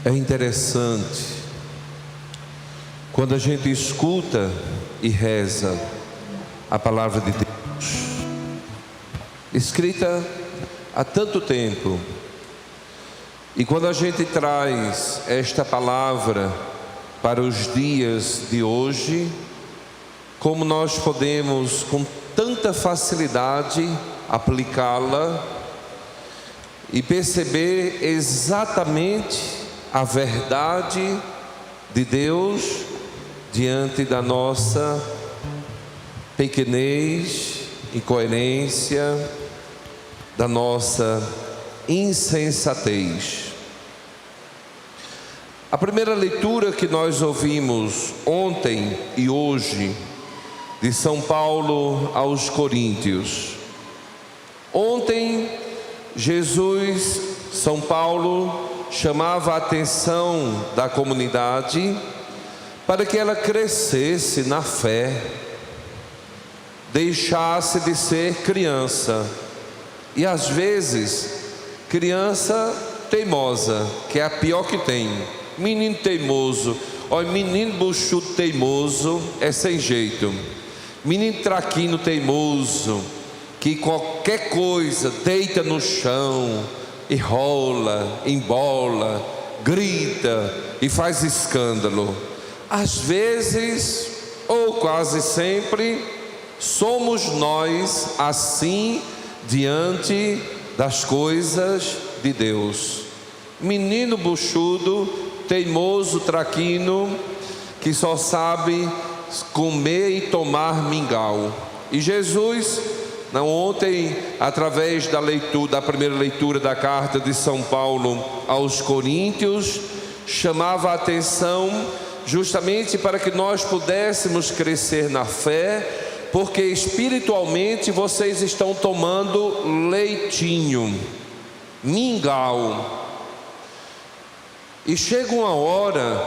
É interessante quando a gente escuta e reza a palavra de Deus, escrita há tanto tempo, e quando a gente traz esta palavra para os dias de hoje, como nós podemos com tanta facilidade aplicá-la e perceber exatamente a verdade de Deus diante da nossa pequenez, incoerência, da nossa insensatez. A primeira leitura que nós ouvimos ontem e hoje, de São Paulo aos Coríntios. Ontem, São Paulo, chamava a atenção da comunidade para que ela crescesse na fé, deixasse de ser criança, e às vezes criança teimosa, que é a pior que tem. Menino teimoso, olha, menino buchudo teimoso é sem jeito. Menino traquino teimoso, que qualquer coisa deita no chão e rola, embola, grita e faz escândalo. Às vezes, ou quase sempre, somos nós assim diante das coisas de Deus. Menino buchudo, teimoso, traquino, que só sabe comer e tomar mingau. E Jesus, ontem, através da primeira leitura da carta de São Paulo aos Coríntios, chamava a atenção justamente para que nós pudéssemos crescer na fé, porque espiritualmente vocês estão tomando leitinho, mingau. E chega uma hora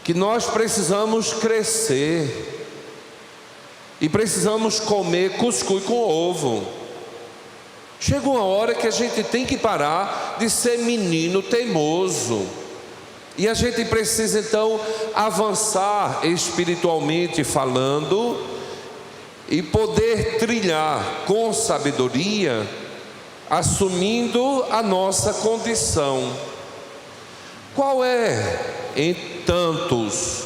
que nós precisamos crescer e precisamos comer cuscuz com ovo. Chega uma hora que a gente tem que parar de ser menino teimoso, e a gente precisa então avançar espiritualmente falando e poder trilhar com sabedoria, assumindo a nossa condição. Qual é, em tantos,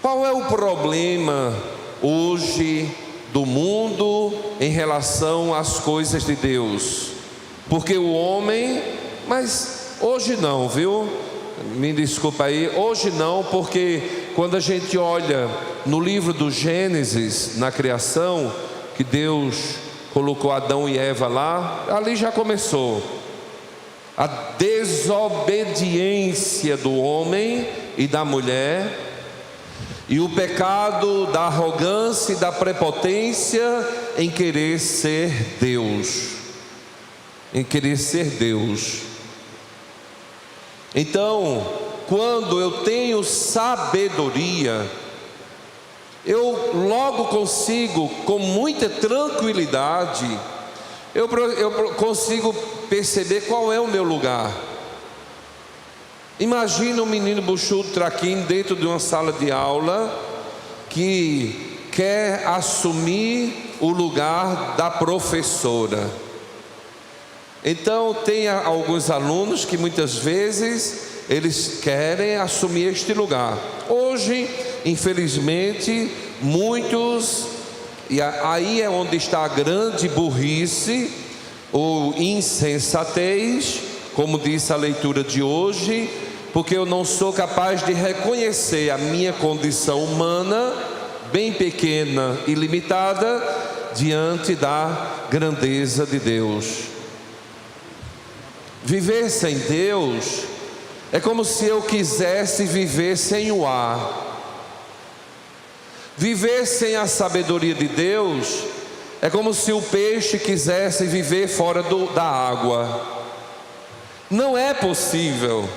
qual é o problema hoje do mundo em relação às coisas de Deus? Porque o homem, mas hoje não, viu? Me desculpa aí, hoje não, porque quando a gente olha no livro do Gênesis, na criação, que Deus colocou Adão e Eva lá, ali já começou a desobediência do homem e da mulher, e o pecado da arrogância e da prepotência em querer ser Deus, Então, quando eu tenho sabedoria, eu logo consigo, com muita tranquilidade, eu consigo perceber qual é o meu lugar. Imagina um menino buchudo traquino dentro de uma sala de aula que quer assumir o lugar da professora. Então tem alguns alunos que muitas vezes eles querem assumir este lugar. Hoje, infelizmente, muitos, e aí é onde está a grande burrice ou insensatez, como disse a leitura de hoje, porque eu não sou capaz de reconhecer a minha condição humana, bem pequena e limitada, diante da grandeza de Deus. Viver sem Deus é como se eu quisesse viver sem o ar. Viver sem a sabedoria de Deus é como se o peixe quisesse viver fora da água. Não é possível,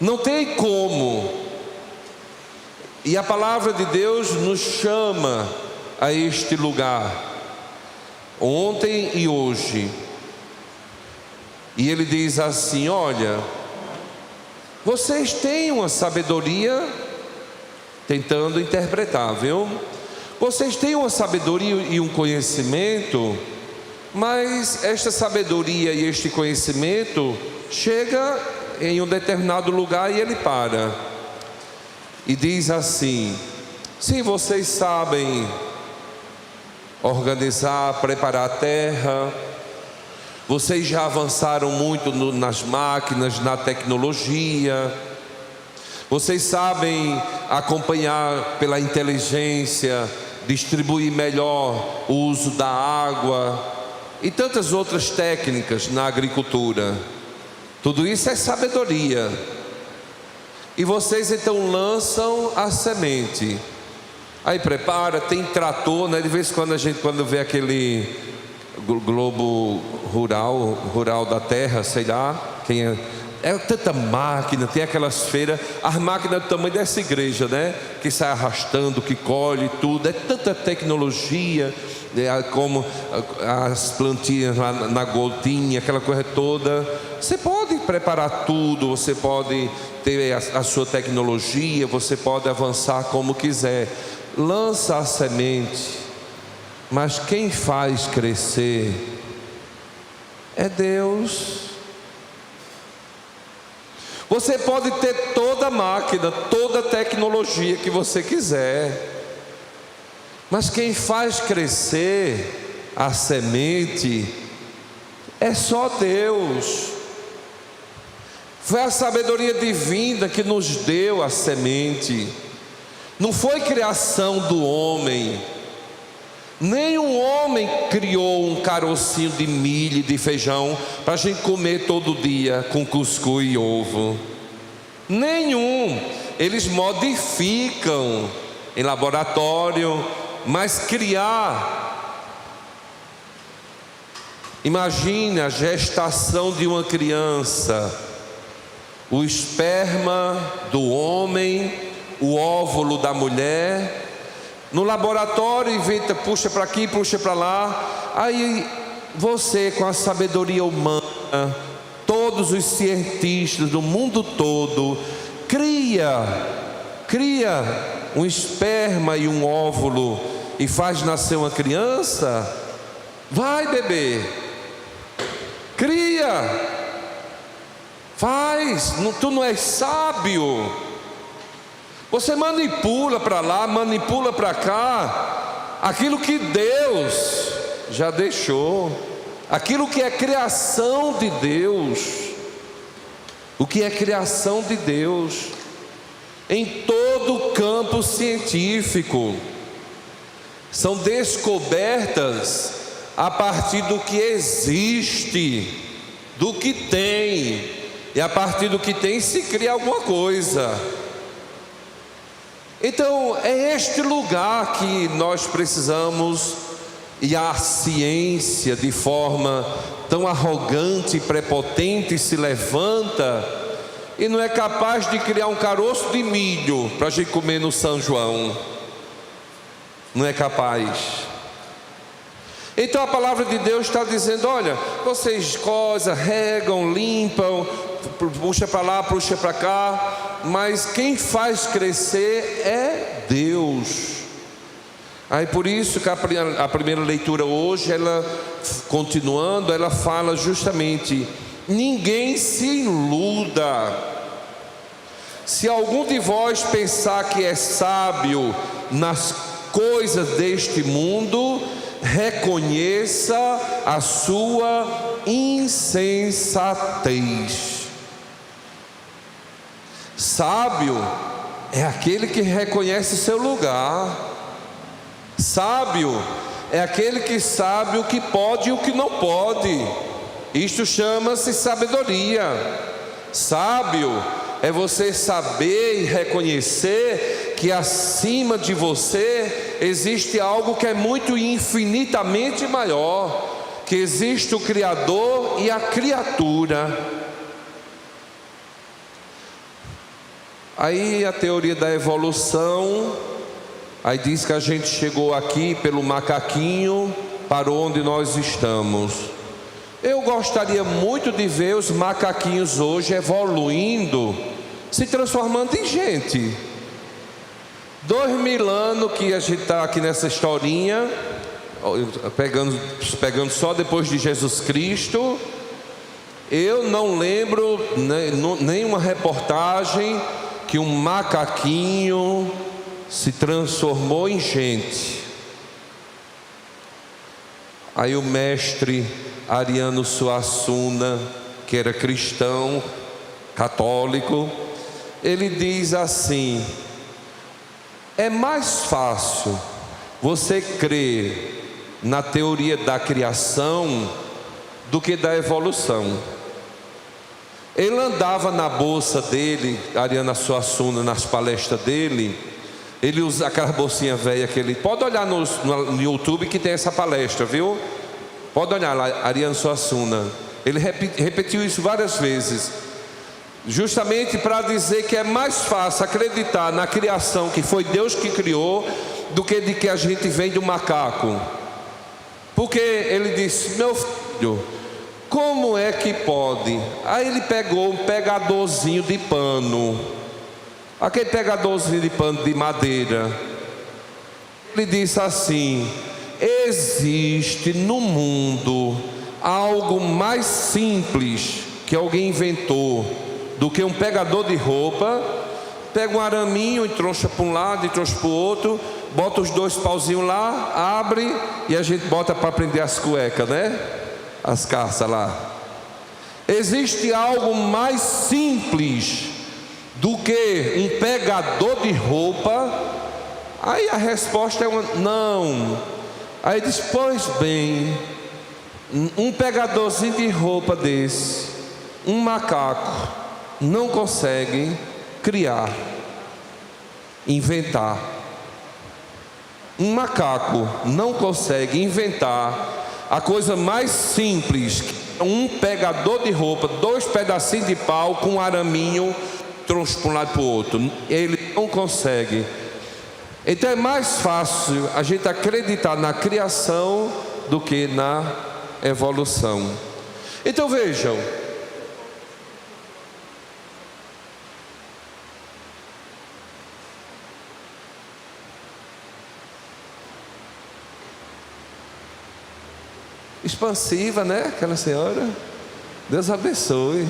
não tem como. E a palavra de Deus nos chama a este lugar, ontem e hoje. E ele diz assim: olha, vocês têm uma sabedoria, tentando interpretar, viu? Vocês têm uma sabedoria e um conhecimento, mas esta sabedoria e este conhecimento chega em um determinado lugar e ele para. E diz assim: sim, vocês sabem organizar, preparar a terra, vocês já avançaram muito nas máquinas, na tecnologia, vocês sabem acompanhar pela inteligência, distribuir melhor o uso da água e tantas outras técnicas na agricultura. Tudo isso é sabedoria. E vocês então lançam a semente. Aí prepara, tem trator, né? De vez em quando a gente, quando vê aquele globo rural da terra, sei lá, quem é tanta máquina, tem aquelas feiras, as máquinas do tamanho dessa igreja, né? Que sai arrastando, que colhe tudo, é tanta tecnologia, como as plantinhas lá na gotinha, aquela coisa toda. Você pode preparar tudo, você pode ter a sua tecnologia, você pode avançar como quiser. Lança a semente, mas quem faz crescer é Deus. Você pode ter toda a máquina, toda a tecnologia que você quiser, mas quem faz crescer a semente é só Deus. Foi a sabedoria divina que nos deu a semente. Não foi criação do homem. Nenhum homem criou um carocinho de milho e de feijão para a gente comer todo dia com cuscuz e ovo. Nenhum. Eles modificam em laboratório, mas criar. Imagine a gestação de uma criança, o esperma do homem, o óvulo da mulher. No laboratório inventa, puxa para aqui, puxa para lá. Aí você, com a sabedoria humana, todos os cientistas do mundo todo, cria um esperma e um óvulo e faz nascer uma criança. Vai, bebê, cria, faz. Tu não és sábio? Você manipula para lá, manipula para cá, aquilo que Deus já deixou, aquilo que é criação de Deus. O que é criação de Deus? Em todo o campo científico, são descobertas a partir do que existe, do que tem, e a partir do que tem se cria alguma coisa. Então é este lugar que nós precisamos, e a ciência de forma tão arrogante e prepotente se levanta e não é capaz de criar um caroço de milho para a gente comer no São João. Não é capaz. Então a palavra de Deus está dizendo: olha, vocês regam, limpam, puxa para lá, puxa para cá, mas quem faz crescer é Deus. Aí por isso que a primeira leitura hoje, ela continuando, ela fala justamente: ninguém se iluda. Se algum de vós pensar que é sábio nas coisas deste mundo, reconheça a sua insensatez. Sábio é aquele que reconhece seu lugar. Sábio é aquele que sabe o que pode e o que não pode. Isto chama-se sabedoria. Sábio é você saber e reconhecer que acima de você existe algo que é muito e infinitamente maior, que existe o Criador e a criatura. Aí a teoria da evolução, aí diz que a gente chegou aqui pelo macaquinho para onde nós estamos. Eu gostaria muito de ver os macaquinhos hoje evoluindo se transformando em gente. 2000 anos que a gente está aqui nessa historinha, pegando só depois de Jesus Cristo. Eu não lembro nenhuma reportagem que um macaquinho se transformou em gente. Aí o mestre Ariano Suassuna, que era cristão, católico, ele diz assim: é mais fácil você crer na teoria da criação do que da evolução. Ele andava na bolsa dele, Ariano Suassuna, nas palestras dele, ele usa aquela bolsinha velha que ele... Pode olhar no YouTube que tem essa palestra, viu? Pode olhar lá, Ariano Suassuna. Ele repetiu isso várias vezes, justamente para dizer que é mais fácil acreditar na criação, que foi Deus que criou, do que de que a gente vem do macaco. Porque ele disse: meu filho, como é que pode? Aí ele pegou um pegadorzinho de pano, aquele pegadorzinho de pano de madeira. Ele disse assim: existe no mundo algo mais simples que alguém inventou do que um pegador de roupa. Pega um araminho e troncha para um lado e troncha para o outro, bota os dois pauzinhos lá, abre e a gente bota para prender as cuecas, né? As calças lá. Existe algo mais simples do que um pegador de roupa? Aí a resposta é não. Aí diz: pois bem, um pegadorzinho de roupa desse, um macaco não consegue criar, inventar. Um macaco não consegue inventar a coisa mais simples, um pegador de roupa, dois pedacinhos de pau com um araminho, troncho para um lado e para o outro. Ele não consegue. Então é mais fácil a gente acreditar na criação do que na evolução. Então vejam, expansiva, né? Aquela senhora, Deus abençoe.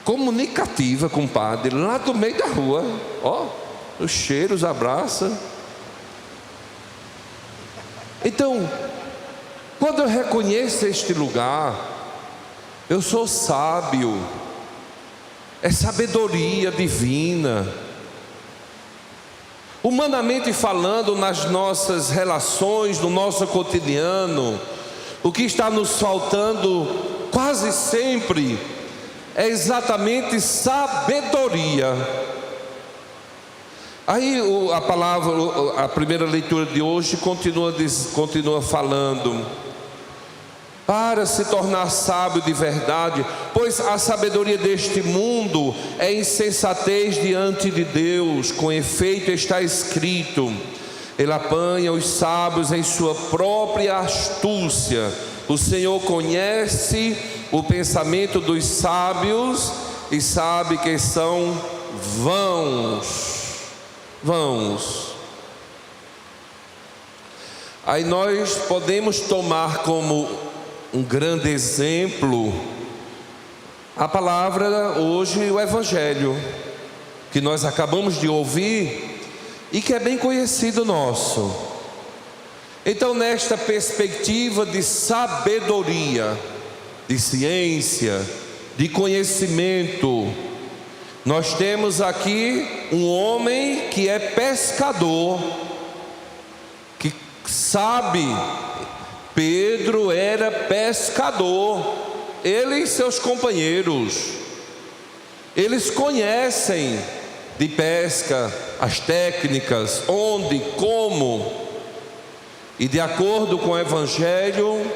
Comunicativa com o padre, lá do meio da rua, ó, os cheiros, abraça. Então, quando eu reconheço este lugar, eu sou sábio, é sabedoria divina. Humanamente falando, nas nossas relações, no nosso cotidiano, o que está nos faltando quase sempre é exatamente sabedoria. Aí a palavra, a primeira leitura de hoje continua falando: para se tornar sábio de verdade, pois a sabedoria deste mundo é insensatez diante de Deus. Com efeito está escrito: Ele apanha os sábios em sua própria astúcia. O Senhor conhece o pensamento dos sábios e sabe que são vãos. Aí nós podemos tomar como um grande exemplo a palavra hoje, o Evangelho, que nós acabamos de ouvir e que é bem conhecido nosso. Então, nesta perspectiva de sabedoria, de ciência, de conhecimento, nós temos aqui um homem que é pescador, que sabe. Pedro era pescador, ele e seus companheiros, eles conhecem de pesca, as técnicas, onde, como, e de acordo com o Evangelho,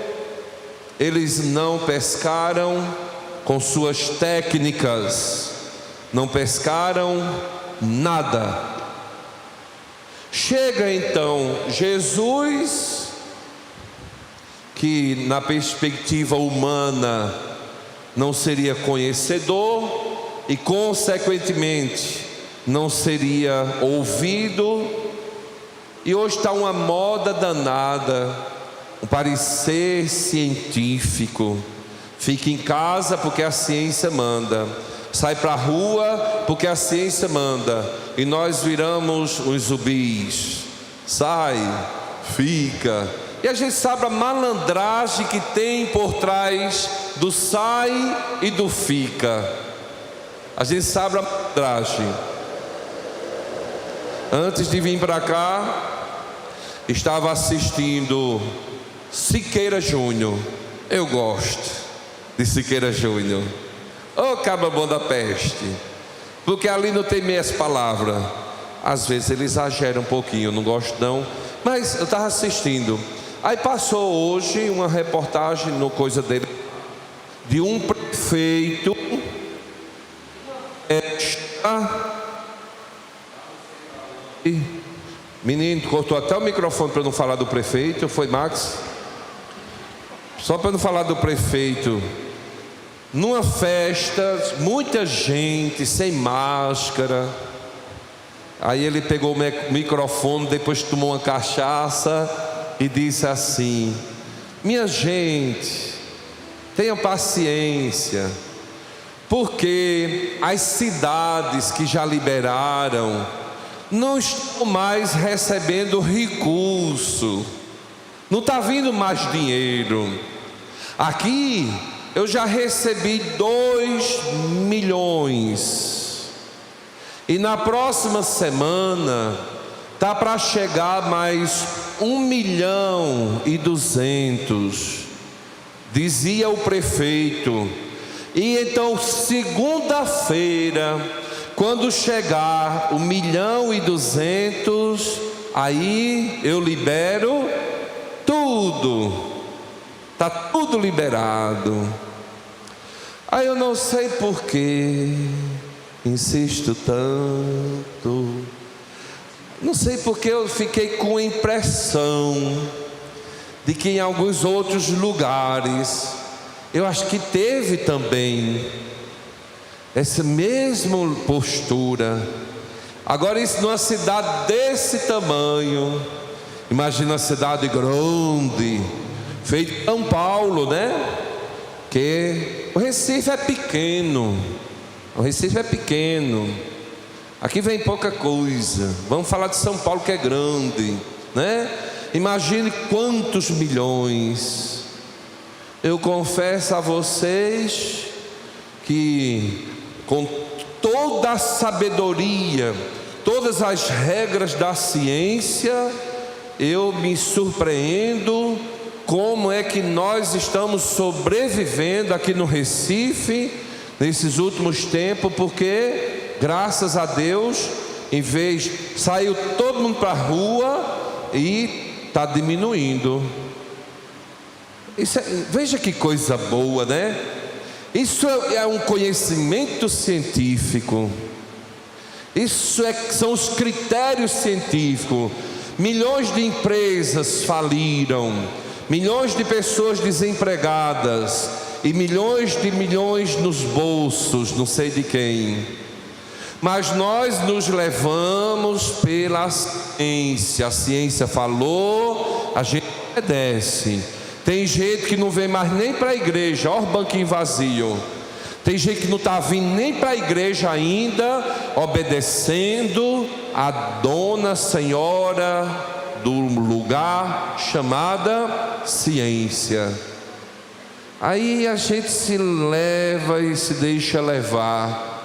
eles não pescaram com suas técnicas, não pescaram nada. Chega então Jesus, que na perspectiva humana não seria conhecedor, e consequentemente não seria ouvido. E hoje está uma moda danada, um parecer científico. Fica em casa porque a ciência manda, sai para a rua porque a ciência manda, e nós viramos os zumbis. Sai, fica. E a gente sabe a malandragem que tem por trás do sai e do fica. A gente sabe a malandragem. Antes de vir para cá, estava assistindo Siqueira Júnior. Eu gosto de Siqueira Júnior. Ô cabra bom da peste. Porque ali não tem meias palavras. Às vezes ele exagera um pouquinho, eu não gosto não. Mas eu estava assistindo. Aí passou hoje uma reportagem no coisa dele, de um prefeito menino, cortou até o microfone para não falar do prefeito. Foi Max? Só para não falar do prefeito. Numa festa, muita gente sem máscara. Aí ele pegou o microfone, depois tomou uma cachaça e disse assim: minha gente, tenham paciência, porque as cidades que já liberaram não estão mais recebendo recurso, não está vindo mais dinheiro. Aqui eu já recebi 2 milhões, e na próxima semana está para chegar mais 1.200.000, dizia o prefeito. E então segunda-feira, quando chegar 1.200.000, aí eu libero tudo, está tudo liberado. Aí eu não sei por que insisto tanto. Não sei porque eu fiquei com a impressão de que em alguns outros lugares, eu acho que teve também essa mesma postura. Agora isso numa cidade desse tamanho, imagina uma cidade grande, feito São Paulo, né? Que o Recife é pequeno, aqui vem pouca coisa. Vamos falar de São Paulo, que é grande, né? Imagine quantos milhões. Eu confesso a vocês que, com toda a sabedoria, todas as regras da ciência, eu me surpreendo como é que nós estamos sobrevivendo aqui no Recife nesses últimos tempos, porque graças a Deus, em vez, saiu todo mundo para a rua e está diminuindo. Veja que coisa boa, né? Isso é um conhecimento científico. São os critérios científicos. Milhões de empresas faliram, milhões de pessoas desempregadas e milhões nos bolsos, não sei de quem. Mas nós nos levamos pela ciência. A ciência falou, a gente obedece. Tem gente que não vem mais nem para a igreja, olha o banquinho vazio. Tem gente que não está vindo nem para a igreja ainda, obedecendo a dona senhora do lugar chamada ciência. Aí a gente se leva e se deixa levar.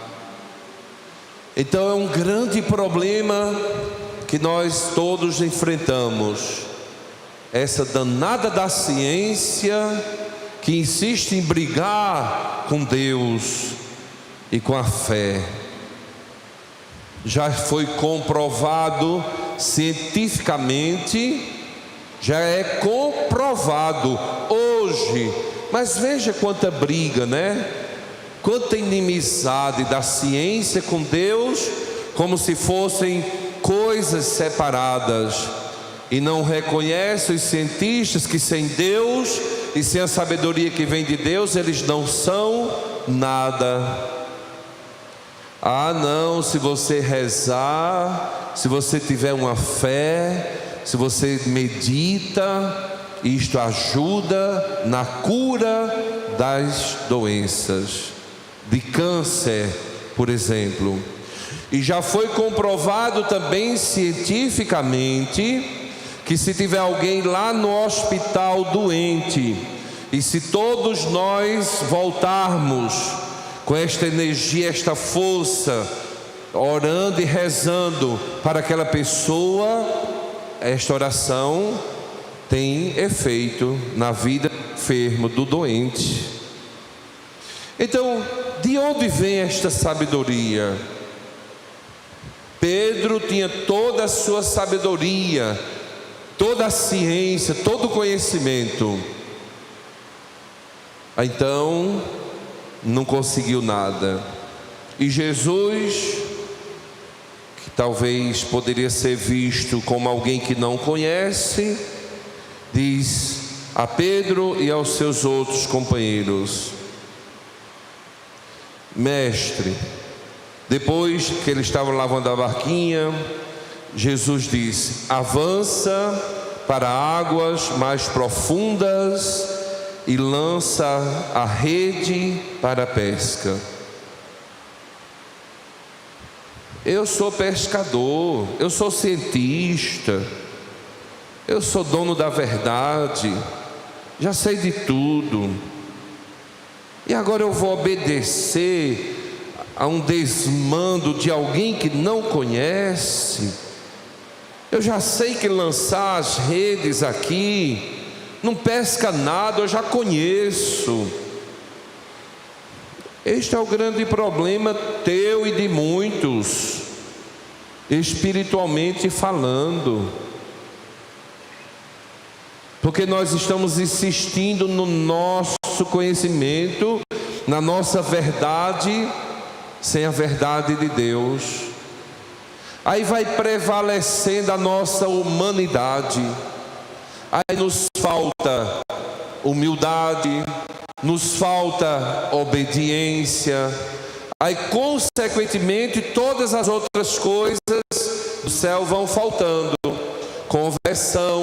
Então é um grande problema que nós todos enfrentamos. Essa danada da ciência que insiste em brigar com Deus e com a fé. Já foi comprovado cientificamente, já é comprovado hoje. Mas veja quanta briga, né? Quanta inimizade da ciência com Deus, como se fossem coisas separadas. E não reconhece os cientistas que sem Deus e sem a sabedoria que vem de Deus, eles não são nada. Ah, não, se você rezar, se você tiver uma fé, se você medita, isto ajuda na cura das doenças, de câncer, por exemplo. E já foi comprovado também cientificamente que se tiver alguém lá no hospital doente, e se todos nós voltarmos com esta energia, esta força, orando e rezando para aquela pessoa, esta oração tem efeito na vida do enfermo, do doente. Então, de onde vem esta sabedoria? Pedro tinha toda a sua sabedoria, toda a ciência, todo o conhecimento. Então, não conseguiu nada. E Jesus, que talvez poderia ser visto como alguém que não conhece, diz a Pedro e aos seus outros companheiros: Mestre, depois que eles estavam lavando a barquinha, Jesus disse: avança para águas mais profundas e lança a rede para a pesca. Eu sou pescador, eu sou cientista, eu sou dono da verdade, já sei de tudo, e agora eu vou obedecer a um desmando de alguém que não conhece? Eu já sei que lançar as redes aqui não pesca nada, eu já conheço. Este é o grande problema teu e de muitos, espiritualmente falando, porque nós estamos insistindo no nosso conhecimento, na nossa verdade, sem a verdade de Deus. Aí vai prevalecendo a nossa humanidade, aí nos falta humildade, nos falta obediência, aí consequentemente todas as outras coisas do céu vão faltando. Conversão,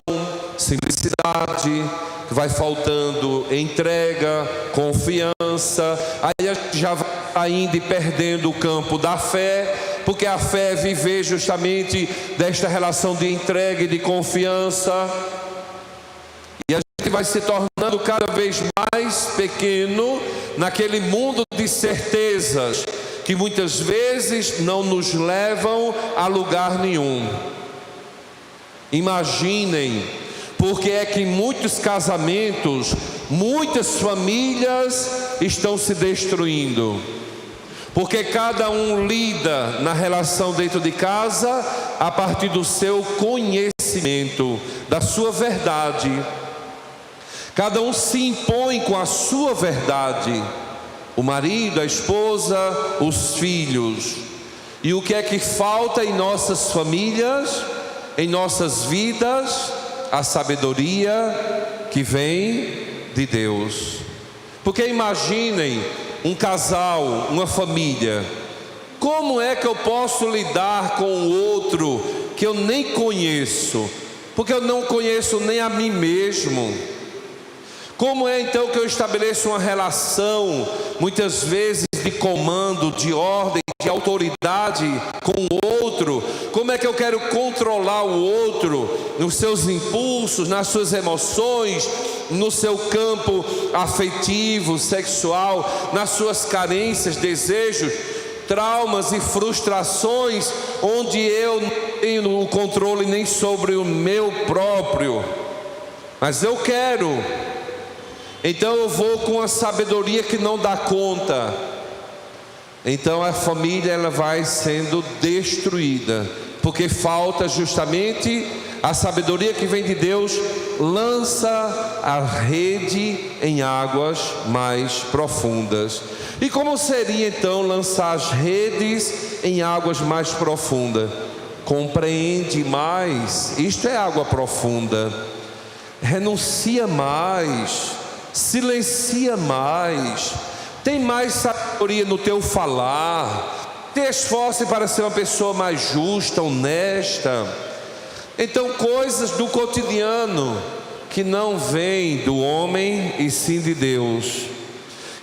simplicidade, vai faltando entrega, confiança, aí a gente já vai indo e perdendo o campo da fé, porque a fé é viver justamente desta relação de entrega e de confiança, e a gente vai se tornando cada vez mais pequeno naquele mundo de certezas que muitas vezes não nos levam a lugar nenhum. Imaginem, porque é que muitos casamentos, muitas famílias estão se destruindo, porque cada um lida na relação dentro de casa a partir do seu conhecimento, da sua verdade. Cada um se impõe com a sua verdade, o marido, a esposa, os filhos. E o que é que falta em nossas famílias, em nossas vidas? A sabedoria que vem de Deus. Porque imaginem um casal, uma família, como é que eu posso lidar com o outro que eu nem conheço? Porque eu não conheço nem a mim mesmo. Como é então que eu estabeleço uma relação, muitas vezes de comando, de ordem, de autoridade com o outro? Como é que eu quero controlar o outro nos seus impulsos, nas suas emoções, no seu campo afetivo, sexual, nas suas carências, desejos, traumas e frustrações, onde eu não tenho o controle nem sobre o meu próprio, mas eu quero. Então eu vou com a sabedoria que não dá conta. Então a família ela vai sendo destruída, porque falta justamente a sabedoria que vem de Deus. Lança a rede em águas mais profundas. E como seria então lançar as redes em águas mais profundas? Compreende mais, isto é água profunda. Renuncia mais, silencia mais, tem mais sabedoria no teu falar, te esforce para ser uma pessoa mais justa, honesta. Então, coisas do cotidiano que não vêm do homem e sim de Deus.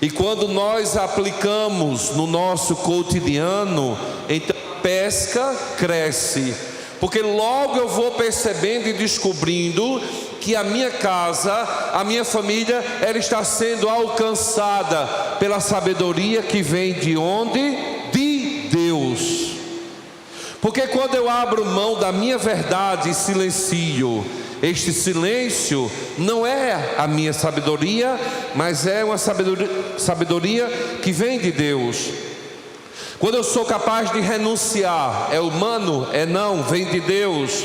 E quando nós aplicamos no nosso cotidiano, então a pesca cresce. Porque logo eu vou percebendo e descobrindo que a minha casa, a minha família, ela está sendo alcançada pela sabedoria que vem de onde? De Deus. Porque quando eu abro mão da minha verdade e silencio, este silêncio não é a minha sabedoria, mas é uma sabedoria que vem de Deus. Quando eu sou capaz de renunciar, é humano? É não, vem de Deus.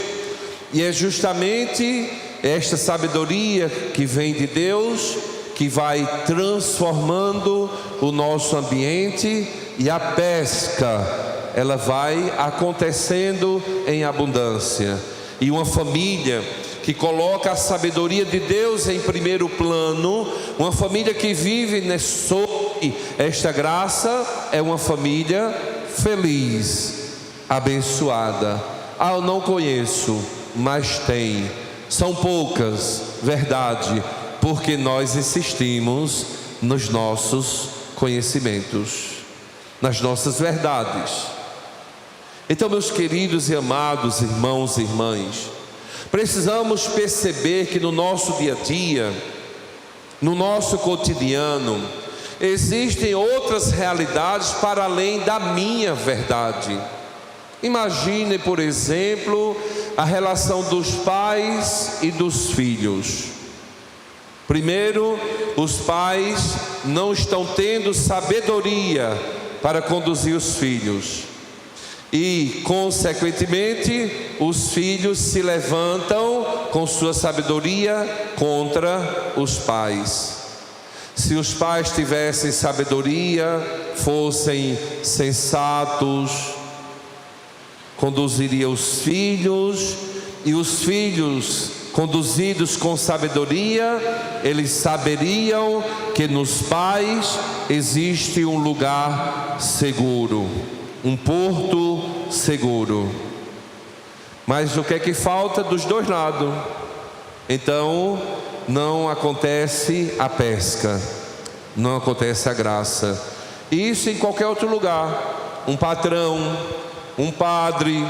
E é justamente esta sabedoria que vem de Deus que vai transformando o nosso ambiente, e a pesca, ela vai acontecendo em abundância. E uma família que coloca a sabedoria de Deus em primeiro plano, uma família que vive sob esta graça, é uma família feliz, abençoada. Ah, eu não conheço, mas tem. São poucas, verdade, porque nós insistimos nos nossos conhecimentos, nas nossas verdades. Então, meus queridos e amados irmãos e irmãs, precisamos perceber que no nosso dia a dia, no nosso cotidiano, existem outras realidades para além da minha verdade. Imagine, por exemplo, a relação dos pais e dos filhos. Primeiro, os pais não estão tendo sabedoria para conduzir os filhos. E, consequentemente, os filhos se levantam com sua sabedoria contra os pais. Se os pais tivessem sabedoria, fossem sensatos, conduziriam os filhos, e os filhos, conduzidos com sabedoria, eles saberiam que nos pais existe um lugar seguro, um porto seguro. Mas o que é que falta dos dois lados? Então não acontece a pesca, não acontece a graça. E isso em qualquer outro lugar. Um patrão, um padre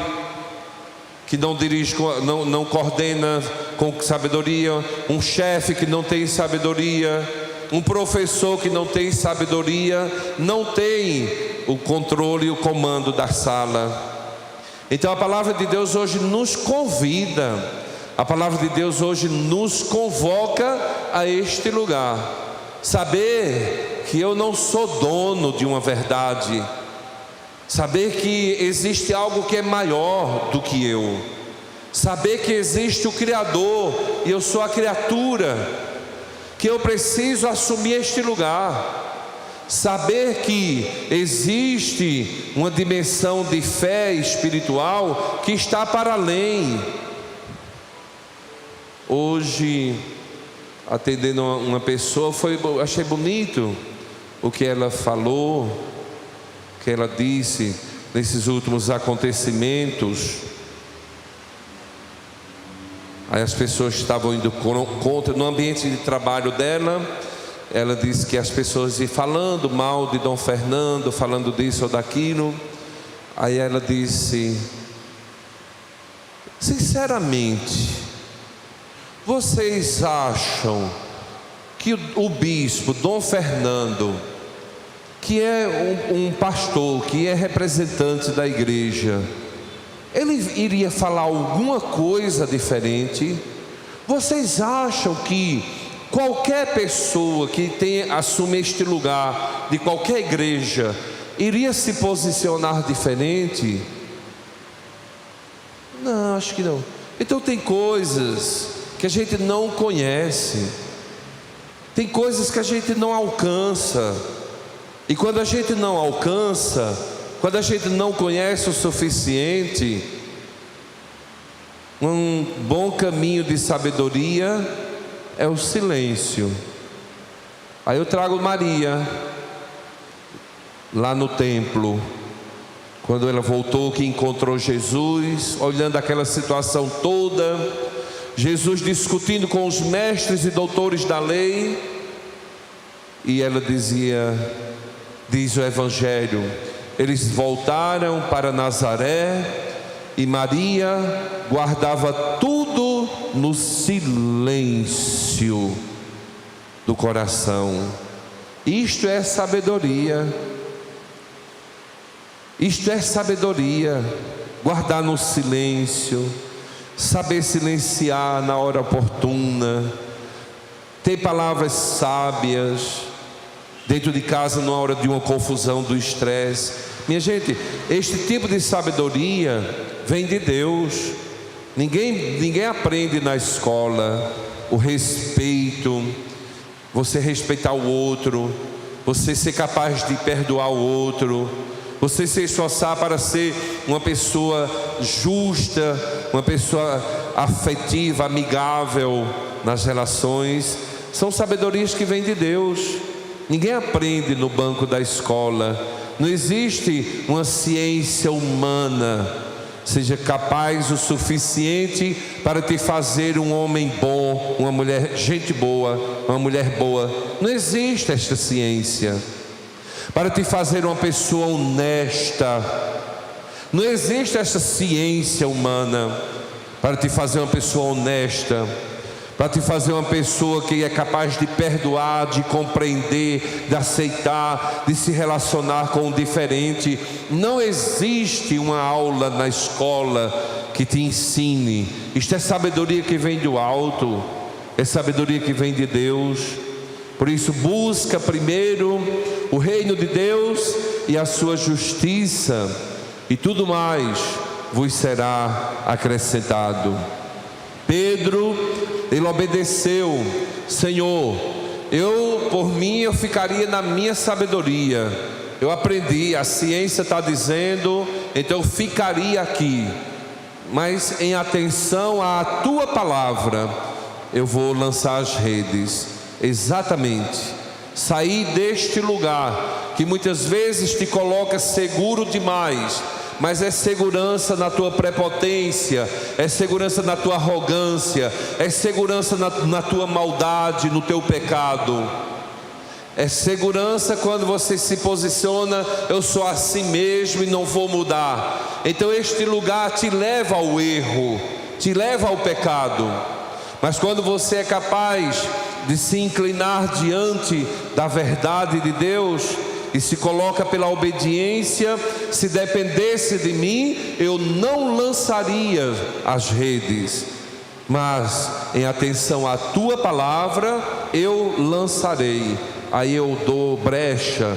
que não dirige, não coordena com sabedoria, um chefe que não tem sabedoria, um professor que não tem sabedoria, não tem o controle e o comando da sala. Então a palavra de Deus hoje nos convida, a palavra de Deus hoje nos convoca a este lugar. Saber que eu não sou dono de uma verdade, saber que existe algo que é maior do que eu, saber que existe o Criador e eu sou a criatura, que eu preciso assumir este lugar. Saber que existe uma dimensão de fé espiritual que está para além. Hoje, atendendo uma pessoa, achei bonito o que ela falou, o que ela disse nesses últimos acontecimentos. Aí as pessoas estavam indo contra, no ambiente de trabalho dela. Ela disse que as pessoas iam falando mal de Dom Fernando, falando disso ou daquilo. Aí ela disse: sinceramente, vocês acham que o bispo Dom Fernando, que é um pastor, que é representante da igreja, ele iria falar alguma coisa diferente? Vocês acham que qualquer pessoa que assume este lugar de qualquer igreja iria se posicionar diferente? Não, acho que não. Então tem coisas que a gente não conhece, tem coisas que a gente não alcança. E quando a gente não alcança, quando a gente não conhece o suficiente, um bom caminho de sabedoria é o silêncio. Aí eu trago Maria lá no templo, Quando ela voltou, que encontrou Jesus, olhando aquela situação toda, Jesus discutindo com os mestres e doutores da lei, e ela dizia, diz o Evangelho, eles voltaram para Nazaré e Maria guardava tudo no silêncio do coração. Isto é sabedoria. Isto é sabedoria, guardar no silêncio, saber silenciar na hora oportuna, ter palavras sábias, dentro de casa, na hora de uma confusão, do estresse. Minha gente, este tipo de sabedoria vem de Deus. Ninguém aprende na escola. O respeito, você respeitar o outro, você ser capaz de perdoar o outro, você se esforçar para ser uma pessoa justa, uma pessoa afetiva, amigável nas relações, são sabedorias que vêm de Deus. Ninguém aprende no banco da escola. Não existe uma ciência humana seja capaz o suficiente para te fazer um homem bom, uma mulher, gente boa, uma mulher boa. Não existe esta ciência para te fazer uma pessoa honesta. Não existe essa ciência humana para te fazer uma pessoa honesta, para te fazer uma pessoa que é capaz de perdoar, de compreender, de aceitar, de se relacionar com o diferente. Não existe uma aula na escola que te ensine. Isto é sabedoria que vem do alto, é sabedoria que vem de Deus. Por isso, busca primeiro o reino de Deus e a sua justiça, e tudo mais vos será acrescentado. Pedro, ele obedeceu. Senhor, por mim eu ficaria na minha sabedoria. Eu aprendi, a ciência está dizendo, então eu ficaria aqui. Mas em atenção à tua palavra, eu vou lançar as redes. Exatamente. Sair deste lugar que muitas vezes te coloca seguro demais, mas é segurança na tua prepotência, é segurança na tua arrogância, é segurança na tua maldade, no teu pecado. É segurança quando você se posiciona, eu sou assim mesmo e não vou mudar. Então este lugar te leva ao erro, te leva ao pecado. Mas quando você é capaz de se inclinar diante da verdade de Deus e se coloca pela obediência, se dependesse de mim, eu não lançaria as redes, mas em atenção à tua palavra, eu lançarei. Aí eu dou brecha,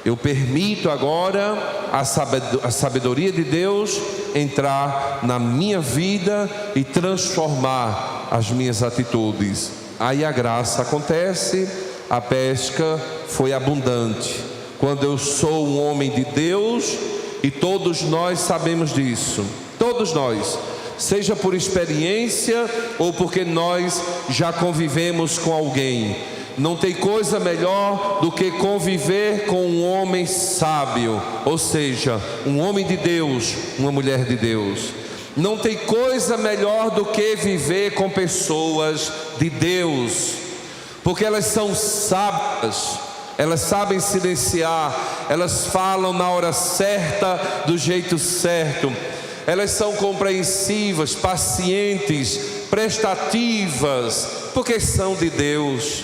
eu permito agora a sabedoria de Deus entrar na minha vida e transformar as minhas atitudes. Aí a graça acontece, a pesca foi abundante. Quando eu sou um homem de Deus, e todos nós sabemos disso, todos nós, seja por experiência ou porque nós já convivemos com alguém, não tem coisa melhor do que conviver com um homem sábio, ou seja, um homem de Deus, uma mulher de Deus. Não tem coisa melhor do que viver com pessoas de Deus, porque elas são sábias, elas sabem silenciar, elas falam na hora certa, do jeito certo, elas são compreensivas, pacientes, prestativas, porque são de Deus.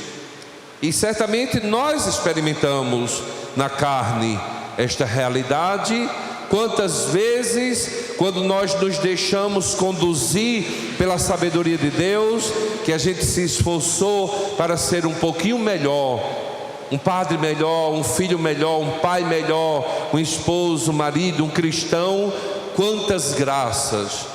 E certamente nós experimentamos na carne esta realidade. Quantas vezes, quando nós nos deixamos conduzir pela sabedoria de Deus, que a gente se esforçou para ser um pouquinho melhor, um padre melhor, um filho melhor, um pai melhor, um esposo, um marido, um cristão, quantas graças,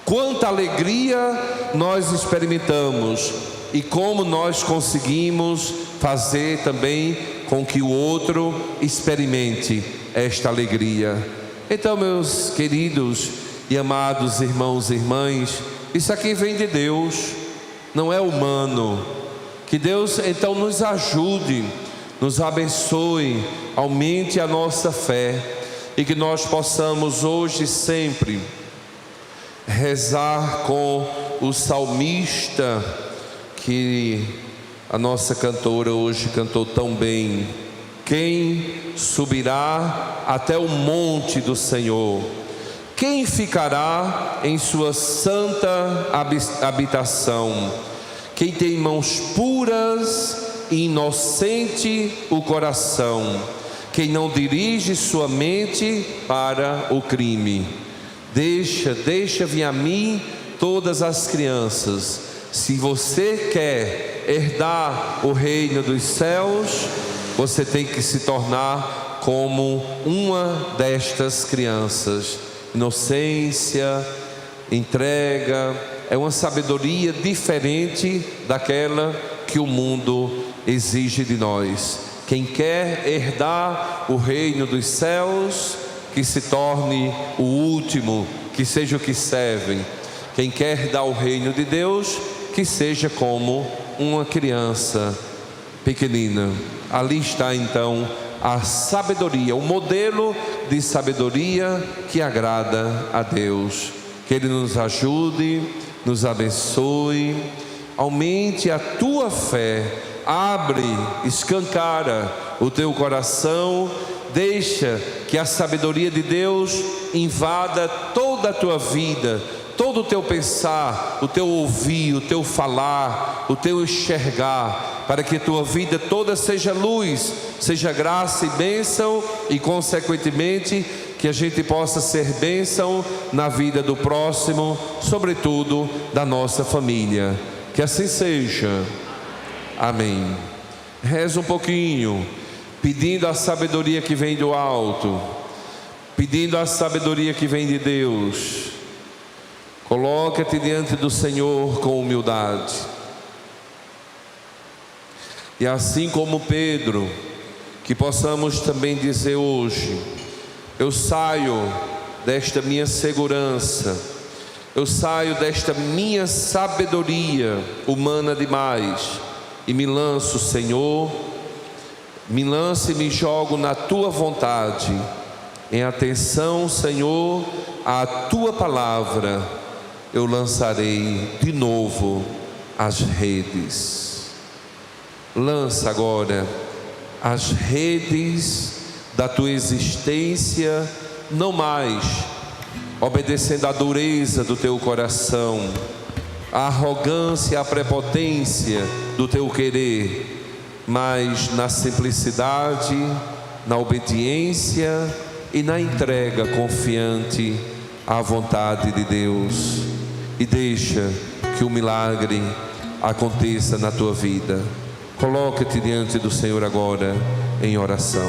quanta alegria nós experimentamos, e como nós conseguimos fazer também com que o outro experimente esta alegria. Então, meus queridos e amados irmãos e irmãs, isso aqui vem de Deus, não é humano. Que Deus então nos ajude, nos abençoe, aumente a nossa fé. e que nós possamos hoje e sempre rezar com o salmista que a nossa cantora hoje cantou tão bem. Quem subirá até o monte do Senhor? Quem ficará em sua santa habitação? Quem tem mãos puras e inocente o coração, quem não dirige sua mente para o crime. Deixa vir a mim todas as crianças. Se você quer herdar o reino dos céus, você tem que se tornar como uma destas crianças. Inocência, entrega, é uma sabedoria diferente daquela que o mundo exige de nós. Quem quer herdar o reino dos céus, que se torne o último, que seja o que serve. Quem quer herdar o reino de Deus, que seja como uma criança pequenina. Ali está então a sabedoria, o modelo de sabedoria que agrada a Deus. Que Ele nos ajude, nos abençoe, aumente a tua fé, abre, escancara o teu coração, deixa que a sabedoria de Deus invada toda a tua vida, todo o teu pensar, o teu ouvir, o teu falar, o teu enxergar, para que a tua vida toda seja luz, seja graça e bênção, e consequentemente que a gente possa ser bênção na vida do próximo, sobretudo da nossa família. Que assim seja. Amém. Reza um pouquinho, pedindo a sabedoria que vem do alto, pedindo a sabedoria que vem de Deus. Coloca-te diante do Senhor com humildade. E assim como Pedro, que possamos também dizer hoje: eu saio desta minha segurança, eu saio desta minha sabedoria humana demais, e me lanço, Senhor, me lanço e me jogo na Tua vontade, em atenção, Senhor, à Tua palavra. Eu lançarei de novo as redes. Lança agora as redes da tua existência, não mais obedecendo à dureza do teu coração, à arrogância, à prepotência do teu querer, mas na simplicidade, na obediência e na entrega confiante à vontade de Deus. E deixa que o milagre aconteça na tua vida. Coloca-te diante do Senhor agora em oração.